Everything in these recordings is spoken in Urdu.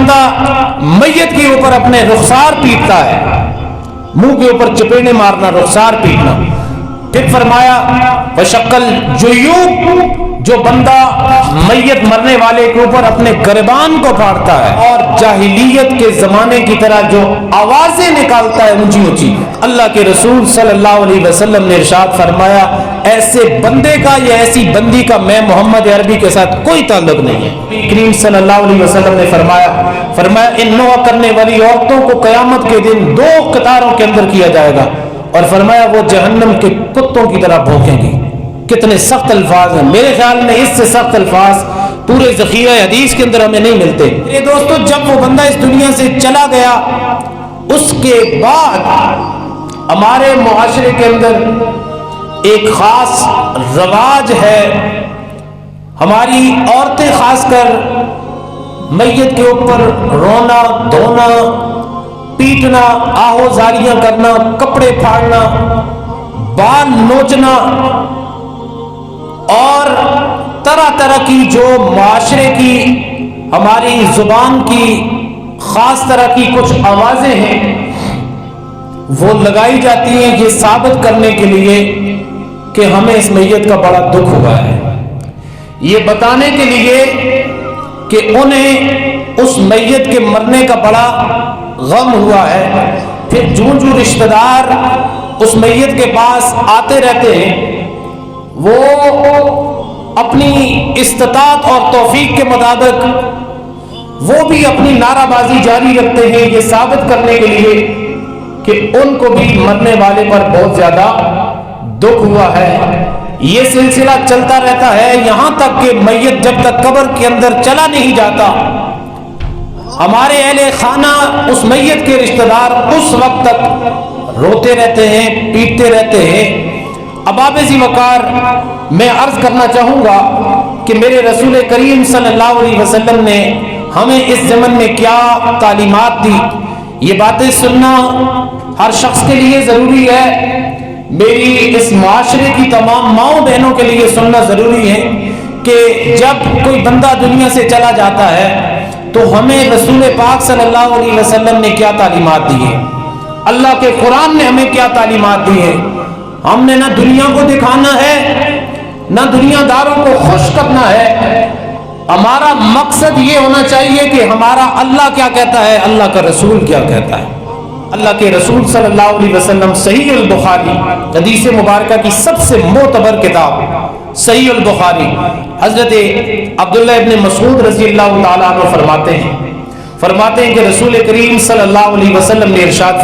بندہ میت کے اوپر اپنے رخسار پیٹتا ہے، منہ کے اوپر چپیڑے مارنا، رخسار پیٹنا. پھر فرمایا وشقل جیوب، جو بندہ میت مرنے والے کے اوپر اپنے گریبان کو پھاڑتا ہے اور جاہلیت کے زمانے کی طرح جو آوازیں نکالتا ہے اونچی اونچی. اللہ کے رسول صلی اللہ علیہ وسلم نے ارشاد فرمایا ایسے بندے کا یا ایسی بندی کا میں محمد عربی کے ساتھ کوئی تعلق نہیں ہے. کریم صلی اللہ علیہ وسلم نے فرمایا ان نوح کرنے والی عورتوں کو قیامت کے دن 2 قطاروں کے اندر کیا جائے گا، اور فرمایا وہ جہنم کے کتوں کی طرح بھونکیں گی. کتنے سخت الفاظ ہیں. میرے خیال میں اس سے سخت الفاظ پورے ذخیرہ حدیث کے اندر ہمیں نہیں ملتے. میرے دوستو، جب وہ بندہ اس دنیا سے چلا گیا اس کے بعد ہمارے معاشرے کے اندر ایک خاص رواج ہے. ہماری عورتیں خاص کر میت کے اوپر رونا دھونا، پیٹنا، آہوزاریاں کرنا، کپڑے پھاڑنا، بال نوچنا اور طرح طرح کی جو معاشرے کی ہماری زبان کی خاص طرح کی کچھ آوازیں ہیں وہ لگائی جاتی ہیں یہ ثابت کرنے کے لیے کہ ہمیں اس میت کا بڑا دکھ ہوا ہے، یہ بتانے کے لیے کہ انہیں اس میت کے مرنے کا بڑا غم ہوا ہے. پھر جو رشتہ دار اس میت کے پاس آتے رہتے ہیں وہ اپنی استطاعت اور توفیق کے مطابق وہ بھی اپنی نعرہ بازی جاری رکھتے ہیں یہ ثابت کرنے کے لیے کہ ان کو بھی مرنے والے پر بہت زیادہ دکھ ہوا ہے. یہ سلسلہ چلتا رہتا ہے یہاں تک کہ میت جب تک قبر کے اندر چلا نہیں جاتا ہمارے اہل خانہ اس میت کے رشتہ دار اس وقت تک روتے رہتے ہیں، پیٹتے رہتے ہیں. اباب ذی وقار میں عرض کرنا چاہوں گا کہ میرے رسول کریم صلی اللہ علیہ وسلم نے ہمیں اس زمن میں کیا تعلیمات دی. یہ باتیں سننا ہر شخص کے لیے ضروری ہے، میری اس معاشرے کی تمام ماؤں بہنوں کے لیے سننا ضروری ہے کہ جب کوئی بندہ دنیا سے چلا جاتا ہے تو ہمیں رسول پاک صلی اللہ علیہ وسلم نے کیا تعلیمات دی ہیں، اللہ کے قرآن نے ہمیں کیا تعلیمات دی ہیں. ہم نے نہ دنیا کو دکھانا ہے نہ دنیا داروں کو خوش کرنا ہے. ہمارا مقصد یہ ہونا چاہیے کہ ہمارا اللہ کیا کہتا ہے، اللہ کا رسول کیا کہتا ہے. اللہ کے رسول صلی اللہ علیہ وسلم صحیح البخاری حدیث مبارکہ کی سب سے معتبر کتاب صحیح البخاری حضرت عبداللہ ابن مسعود رضی اللہ تعالیٰ عنہ فرماتے ہیں کہ رسول کریم صلی اللہ علیہ وسلم نے ارشاد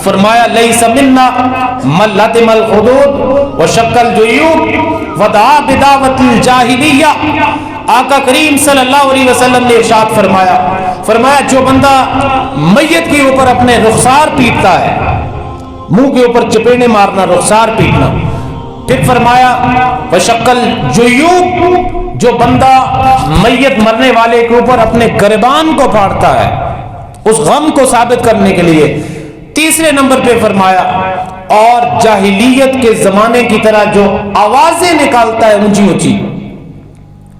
فرمایا لیس منا من لطم الخدود وشق الجیوب ودعا بدعوت الجاہلیہ. آقا کریم صلی اللہ علیہ وسلم نے ارشاد فرمایا جو بندہ میت کے اوپر اپنے رخسار پیٹتا ہے، منہ کے اوپر چپیڑے مارنا، رخسار پیٹنا. پھر فرمایا وشق الجیوب، جو بندہ میت مرنے والے کے اوپر اپنے گریبان کو پھاڑتا ہے اس غم کو ثابت کرنے کے لیے. تیسرے نمبر پہ فرمایا اور جاہلیت کے زمانے کی طرح جو آوازیں نکالتا ہے اونچی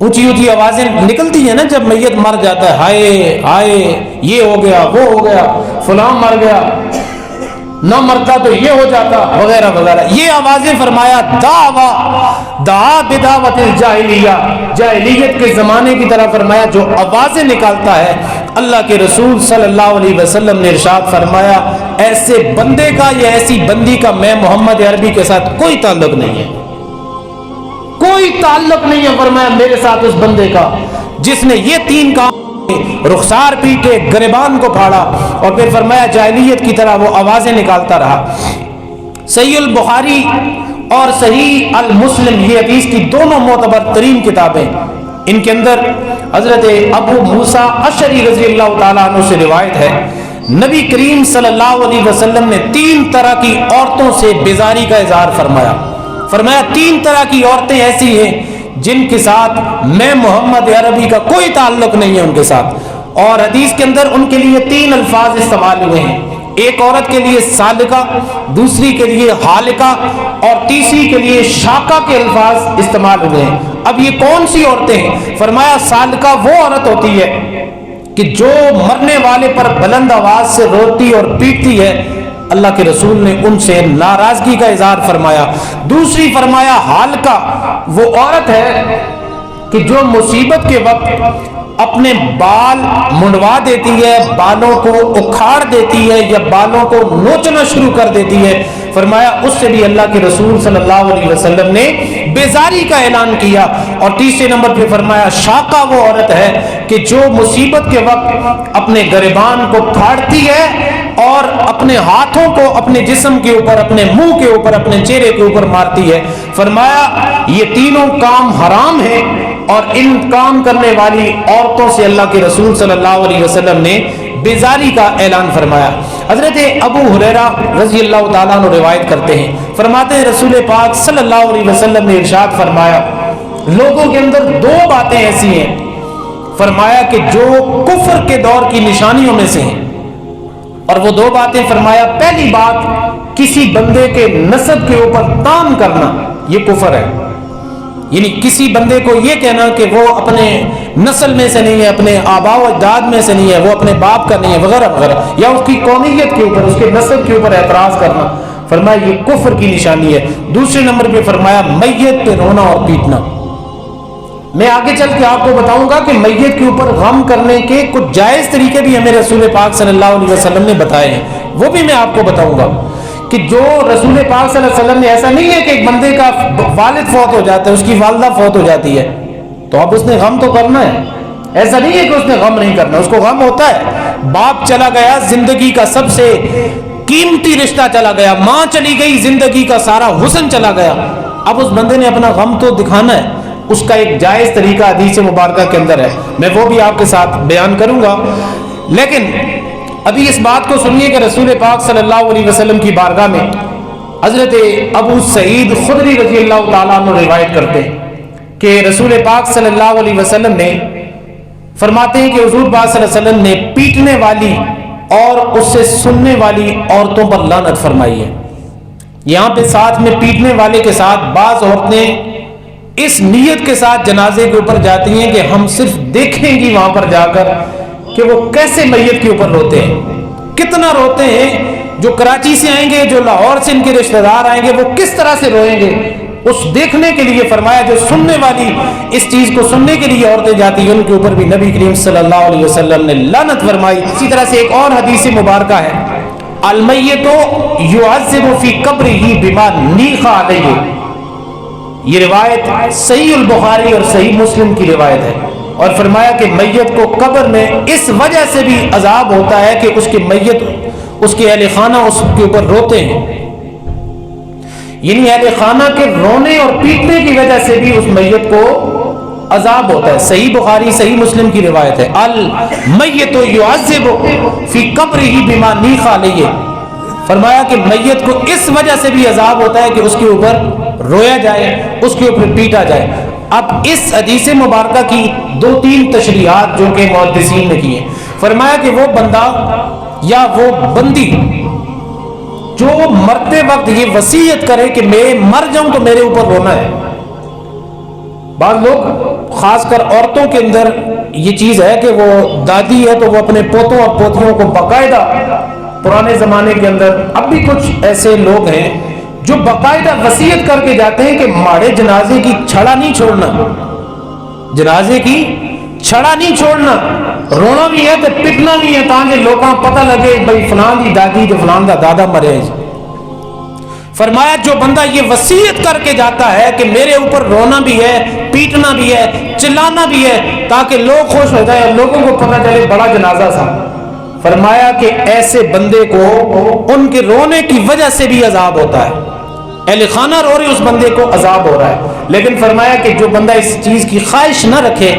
اونچی آوازیں نکلتی ہیں نا جب میت مر جاتا ہے، ہائے ہائے یہ ہو گیا وہ ہو گیا، فلاں مر گیا، نہ مرتا تو یہ ہو جاتا وغیرہ وغیرہ. یہ آوازیں فرمایا دعا بدعوت الجاہلیہ، جاہلیت کے زمانے کی طرح فرمایا جو آوازیں نکالتا ہے. اللہ کے رسول صلی اللہ علیہ وسلم نے ارشاد فرمایا ایسے بندے کا یا ایسی بندی کا میں محمد عربی کے ساتھ کوئی تعلق نہیں ہے، کوئی تعلق نہیں ہے. فرمایا میرے ساتھ اس بندے کا جس نے یہ 3 کام رخسار پیٹے، گریبان کو پھاڑا اور پھر فرمایا جاہلیت کی طرح وہ آوازیں نکالتا رہا. صحیح البخاری اور صحیح المسلم یہ حدیث کی دونوں معتبر ترین کتابیں. ان کے اندر حضرت ابو موسیٰ اشعری رضی اللہ تعالیٰ عنہ سے روایت ہے نبی کریم صلی اللہ علیہ وسلم نے 3 طرح کی عورتوں سے بیزاری کا اظہار فرمایا. 3 طرح کی عورتیں ایسی ہیں جن کے ساتھ میں محمد عربی کا کوئی تعلق نہیں ہے ان کے ساتھ. اور حدیث کے اندر ان کے لیے 3 الفاظ استعمال ہوئے ہیں. ایک عورت کے لیے سالکہ، دوسری کے لیے حالکہ اور تیسری کے لیے شاکہ کے الفاظ استعمال ہوئے ہیں. اب یہ کون سی عورتیں ہیں؟ فرمایا سالکہ وہ عورت ہوتی ہے کہ جو مرنے والے پر بلند آواز سے روتی اور پیٹتی ہے اللہ کے رسول نے ان سے ناراضگی کا اظہار فرمایا۔ دوسری فرمایا حالقہ وہ عورت ہے کہ جو مصیبت کے وقت اپنے بال منڈوا دیتی ہے، بالوں کو اکھاڑ دیتی ہے یا بالوں کو نوچنا شروع کر دیتی ہے، فرمایا اس سے بھی اللہ کے رسول صلی اللہ علیہ وسلم نے بیزاری کا اعلان کیا۔ اور تیسرے نمبر پہ فرمایا شاقہ وہ عورت ہے کہ جو مصیبت کے وقت اپنے گریبان کو پھاڑتی ہے اور اپنے ہاتھوں کو اپنے جسم کے اوپر، اپنے منہ کے اوپر، اپنے چہرے کے اوپر مارتی ہے، فرمایا یہ تینوں کام حرام ہیں اور ان کام کرنے والی عورتوں سے اللہ کے رسول صلی اللہ علیہ وسلم نے بیزاری کا اعلان فرمایا۔ حضرت ابو ہریرہ رضی اللہ تعالیٰ عنہ روایت کرتے ہیں، فرماتے ہیں رسول پاک صلی اللہ علیہ وسلم نے ارشاد فرمایا لوگوں کے اندر دو باتیں ایسی ہیں، فرمایا کہ جو کفر کے دور کی نشانیوں میں سے ہیں، اور وہ دو باتیں فرمایا پہلی بات کسی بندے کے نسب کے اوپر تان کرنا، یہ کفر ہے، یعنی کسی بندے کو یہ کہنا کہ وہ اپنے نسل میں سے نہیں ہے، اپنے آباء و اجداد میں سے نہیں ہے، وہ اپنے باپ کا نہیں ہے وغیرہ وغیرہ، یا اس کی قومیت کے اوپر، اس کے نسب کے اوپر اعتراض کرنا، فرمایا یہ کفر کی نشانی ہے۔ دوسرے نمبر پہ فرمایا میت پہ رونا اور پیٹنا۔ میں آگے چل کے آپ کو بتاؤں گا کہ میت کے اوپر غم کرنے کے کچھ جائز طریقے بھی ہمیں رسول پاک صلی اللہ علیہ وسلم نے بتائے ہیں، وہ بھی میں آپ کو بتاؤں گا کہ جو رسول پاک صلی اللہ علیہ وسلم نے، ایسا نہیں ہے کہ ایک بندے کا والد فوت ہو جاتا ہے، اس کی والدہ فوت ہو جاتی ہے تو اب اس نے غم تو کرنا ہے، ایسا نہیں ہے کہ اس نے غم نہیں کرنا، اس کو غم ہوتا ہے۔ باپ چلا گیا، زندگی کا سب سے قیمتی رشتہ چلا گیا، ماں چلی گئی، زندگی کا سارا حسن چلا گیا، اب اس بندے نے اپنا غم تو دکھانا ہے، اس کا ایک جائز طریقہ حدیث مبارکہ کے اندر ہے، میں وہ بھی آپ کے ساتھ بیان کروں گا۔ لیکن ابھی اس بات کو سنیے کہ رسول پاک صلی اللہ علیہ وسلم کی بارگاہ میں حضرت ابو سعید خدری رضی اللہ تعالیٰ عنہ روایت کرتے ہیں کہ رسول پاک صلی اللہ علیہ وسلم نے فرماتے ہیں کہ حضور پاک صلی اللہ علیہ وسلم نے پیٹنے والی اور اس سے سننے والی عورتوں پر لعنت فرمائی ہے۔ یہاں پہ ساتھ میں پیٹنے والے کے ساتھ بعض عورتیں اس نیت کے ساتھ جنازے کے اوپر جاتی ہیں کہ ہم صرف دیکھیں گی وہاں پر جا کر کہ وہ کیسے میت کے اوپر روتے ہیں، کتنا روتے ہیں، جو کراچی سے آئیں گے، جو لاہور سے ان کے رشتہ دار آئیں گے، وہ کس طرح سے روئیں گے، اس دیکھنے کے لیے فرمایا جو سننے والی اس چیز کو سننے کے لیے عورتیں جاتی ہیں ان کے اوپر بھی نبی کریم صلی اللہ علیہ وسلم نے لعنت فرمائی۔ اسی طرح سے ایک اور حدیث مبارکہ ہے المیت یعذب فی قبرہ بما نیخ علیہ، یہ روایت صحیح البخاری اور صحیح مسلم کی روایت ہے، اور فرمایا کہ میت کو قبر میں اس وجہ سے بھی عذاب ہوتا ہے کہ اس کے میت، اس کے اہل خانہ اس کے اوپر روتے ہیں، یعنی اہل خانہ کے رونے اور پیٹنے کی وجہ سے بھی اس میت کو عذاب ہوتا ہے۔ صحیح بخاری صحیح مسلم کی روایت ہے المیت یعذب فی قبرہ بما نیخ علیہ، فرمایا کہ میت کو اس وجہ سے بھی عذاب ہوتا ہے کہ اس کے اوپر رویا جائے، اس کے اوپر پیٹا جائے۔ اب اس حدیث مبارکہ کی دو تین تشریحات جو کہ محدثین نے کی ہیں، فرمایا کہ وہ بندہ یا وہ بندی جو مرتے وقت یہ وصیت کرے کہ میں مر جاؤں تو میرے اوپر رونا ہے۔ بعض لوگ خاص کر عورتوں کے اندر یہ چیز ہے کہ وہ دادی ہے تو وہ اپنے پوتوں اور پوتیوں کو باقاعدہ، پرانے زمانے کے اندر اب بھی کچھ ایسے لوگ ہیں جو باقاعدہ وصیت کر کے جاتے ہیں کہ ماڑے جنازے کی چھڑا نہیں چھوڑنا، جنازے کی چھڑا نہیں چھوڑنا، رونا بھی ہے تو پٹنا بھی ہے تاکہ لوگوں پتہ لگے بھائی فلان دی دادی تو فلان دا دادا مرے۔ فرمایا جو بندہ یہ وصیت کر کے جاتا ہے کہ میرے اوپر رونا بھی ہے، پیٹنا بھی ہے، چلانا بھی ہے تاکہ لوگ خوش ہو جائے اور لوگوں کو پتہ چلے بڑا جنازہ تھا، فرمایا کہ ایسے بندے کو ان کے رونے کی وجہ سے بھی عذاب ہوتا ہے، اہل خانہ رو رہے اس بندے کو عذاب ہو رہا ہے۔ لیکن فرمایا کہ جو بندہ اس چیز کی خواہش نہ رکھے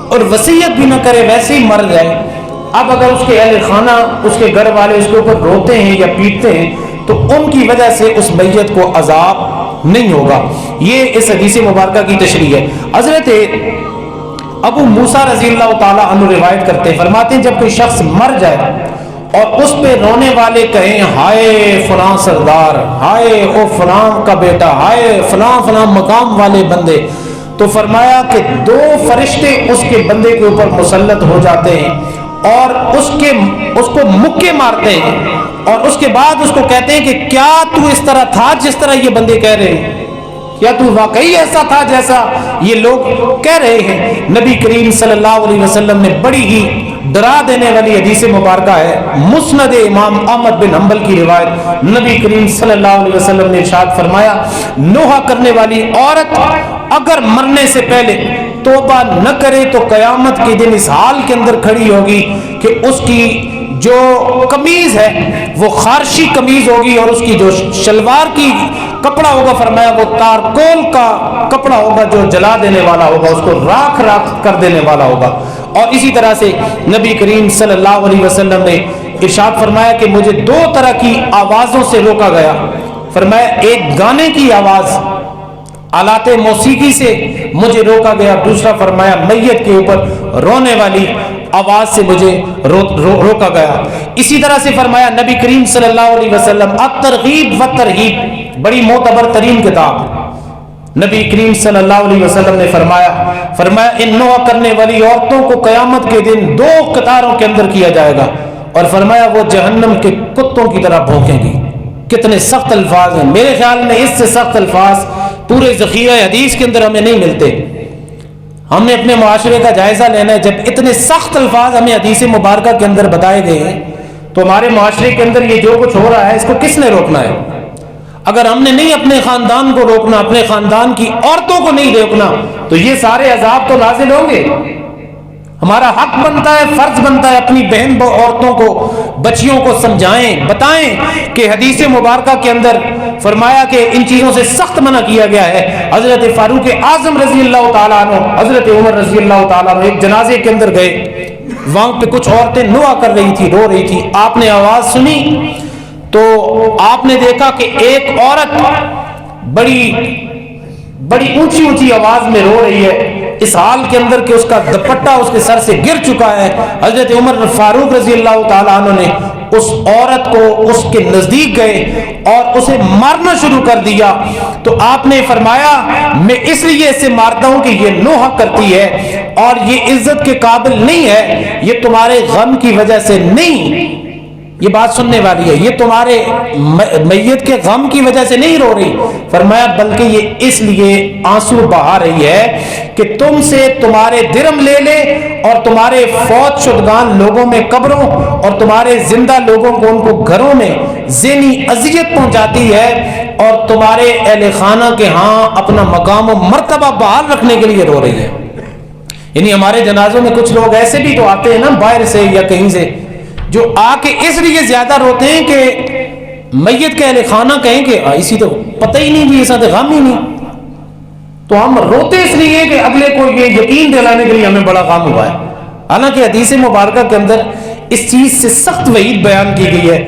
اور وصیت بھی نہ کرے ویسے ہی مر جائے، اب اگر اس کے اہل خانہ، اس کے گھر والے اس کے اوپر روتے ہیں یا پیٹتے ہیں تو ان کی وجہ سے اس میت کو عذاب نہیں ہوگا۔ یہ اس حدیث مبارکہ کی تشریح ہے۔ حضرت ابو موسیٰ رضی اللہ تعالیٰ عنہ روایت کرتے ہیں، فرماتے ہیں جب کوئی شخص مر جائے اور اس پہ رونے والے کہیں ہائے فلاں سردار، ہائے او فلاں کا بیٹا، ہائے فلاں فلاں مقام والے بندے، تو فرمایا کہ دو فرشتے اس کے بندے کے اوپر مسلط ہو جاتے ہیں اور اس کو مکے مارتے ہیں اور اس کے بعد اس کو کہتے ہیں کہ کیا تو اس طرح تھا جس طرح یہ بندے کہہ رہے ہیں؟ کیا تو واقعی ایسا تھا جیسا یہ لوگ کہہ رہے ہیں؟ نبی کریم صلی اللہ علیہ وسلم نے بڑی ہی ڈرا دینے والی حدیث مبارکہ ہے، مسند امام احمد بن حنبل کی روایت، نبی کریم صلی اللہ علیہ وسلم نے ارشاد فرمایا، نوحہ کرنے والی عورت اگر مرنے سے پہلے توبہ نہ کرے تو قیامت کے دن اس حال کے اندر کھڑی ہوگی کہ اس کی جو قمیض ہے وہ خارشی قمیض ہوگی اور اس کی جو شلوار کی کپڑا ہوگا، فرمایا وہ تارکول کا کپڑا ہوگا جو جلا دینے والا ہوگا، اس کو راکھ راکھ کر دینے والا ہوگا۔ اور اسی طرح سے نبی کریم صلی اللہ علیہ وسلم نے ارشاد فرمایا کہ مجھے دو طرح کی آوازوں سے روکا گیا، فرمایا ایک گانے کی آواز، آلات موسیقی سے مجھے روکا گیا، دوسرا فرمایا میت کے اوپر رونے والی آواز سے مجھے روکا گیا۔ اسی طرح سے فرمایا نبی کریم صلی اللہ علیہ وسلم، الترغیب والترہیب بڑی معتبر ترین کتاب، نبی کریم صلی اللہ علیہ وسلم نے فرمایا ان نوحہ کرنے والی عورتوں کو قیامت کے دن دو قطاروں کے اندر کیا جائے گا، اور فرمایا وہ جہنم کے کتوں کی طرح بھونکیں گی۔ کتنے سخت الفاظ ہیں، میرے خیال میں اس سے سخت الفاظ پورے ذخیرہ حدیث کے اندر ہمیں نہیں ملتے۔ ہم نے اپنے معاشرے کا جائزہ لینا ہے، جب اتنے سخت الفاظ ہمیں حدیث مبارکہ کے اندر بتائے گئے ہیں تو ہمارے معاشرے کے اندر یہ جو کچھ ہو رہا ہے اس کو کس نے روکنا ہے؟ اگر ہم نے نہیں اپنے خاندان کو روکنا، اپنے خاندان کی عورتوں کو نہیں روکنا تو یہ سارے عذاب تو نازل ہوں گے۔ ہمارا حق بنتا ہے، فرض بنتا ہے اپنی بہن عورتوں کو، بچیوں کو سمجھائیں، بتائیں کہ حدیث مبارکہ کے اندر فرمایا کہ ان چیزوں سے سخت منع کیا گیا ہے۔ حضرت فاروق اعظم رضی اللہ تعالیٰ عنہ، حضرت عمر رضی اللہ تعالیٰ عنہ ایک جنازے کے اندر گئے، وہاں پہ کچھ عورتیں نوحہ کر رہی تھی، رو رہی تھی، آپ نے آواز سنی تو آپ نے دیکھا کہ ایک عورت بڑی اونچی اونچی آواز میں رو رہی ہے، اس حال کے اندر کہ اس کا دوپٹہ اس کے سر سے گر چکا ہے۔ حضرت عمر فاروق رضی اللہ تعالیٰ عنہ نے اس عورت کو اس کے نزدیک گئے اور اسے مارنا شروع کر دیا، تو آپ نے فرمایا میں اس لیے اسے مارتا ہوں کہ یہ نوحہ کرتی ہے اور یہ عزت کے قابل نہیں ہے، یہ تمہارے غم کی وجہ سے نہیں، یہ بات سننے والی ہے، یہ تمہارے میت کے غم کی وجہ سے نہیں رو رہی، فرمایا بلکہ یہ اس لیے آنسو بہا رہی ہے کہ تم سے تمہارے درم لے لے اور تمہارے فوت شدگان لوگوں میں قبروں اور تمہارے زندہ لوگوں کو ان کو گھروں میں ذہنی اذیت پہنچاتی ہے، اور تمہارے اہل خانہ کے ہاں اپنا مقام و مرتبہ بحال رکھنے کے لیے رو رہی ہے۔ یعنی ہمارے جنازوں میں کچھ لوگ ایسے بھی تو آتے ہیں نا باہر سے یا کہیں سے، جو آ کے اس لیے زیادہ روتے ہیں کہ میت کے اہل خانہ کہیں کہ اسی تو پتہ ہی نہیں بھی، ایسا تو غم ہی نہیں، تو ہم روتے اس لیے کہ اگلے کو یہ یقین دلانے کے لیے ہمیں بڑا غم ہوا ہے۔ حالانکہ حدیث مبارکہ کے اندر اس چیز سے سخت وعید بیان کی گئی ہے۔